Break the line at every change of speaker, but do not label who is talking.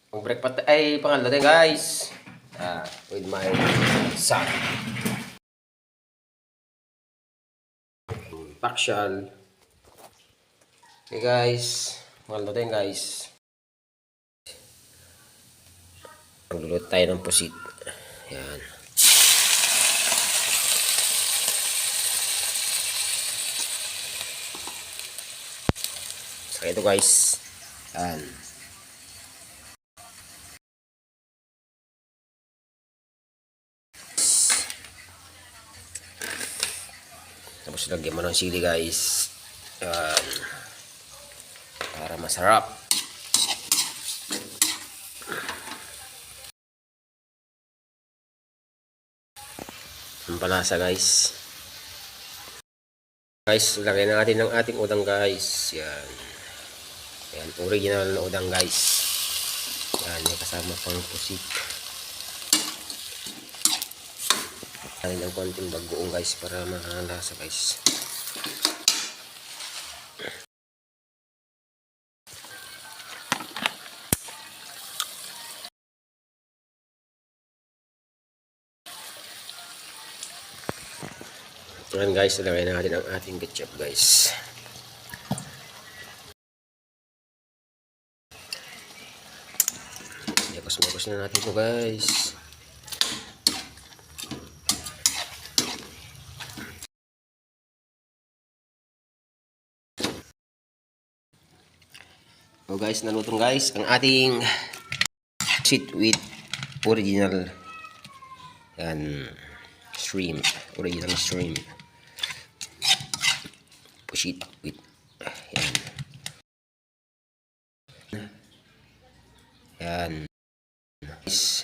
Ang breakfast ay pangalawa din guys. With my son. Paksyal. Okay guys. Pangalawa din guys. Magluluto tayo ng pusit. Yan. Saka ito guys. Yan. Tapos lagyan mo ng sili guys. Yan. Para masarap. Ang panasa guys. Guys, lagyan natin ng ating udang guys. Yan. Yan, original na udang guys. Yan, may kasama pang pusit. Lagyan ng konting bagoong guys para makalasa guys. Yan guys, lagyan natin ang ating ketchup guys. Magos na natin ito guys. So guys, nalutong guys ang ating pusit with original yan shrimp, original shrimp. Pusit with yan. Yan. Guys.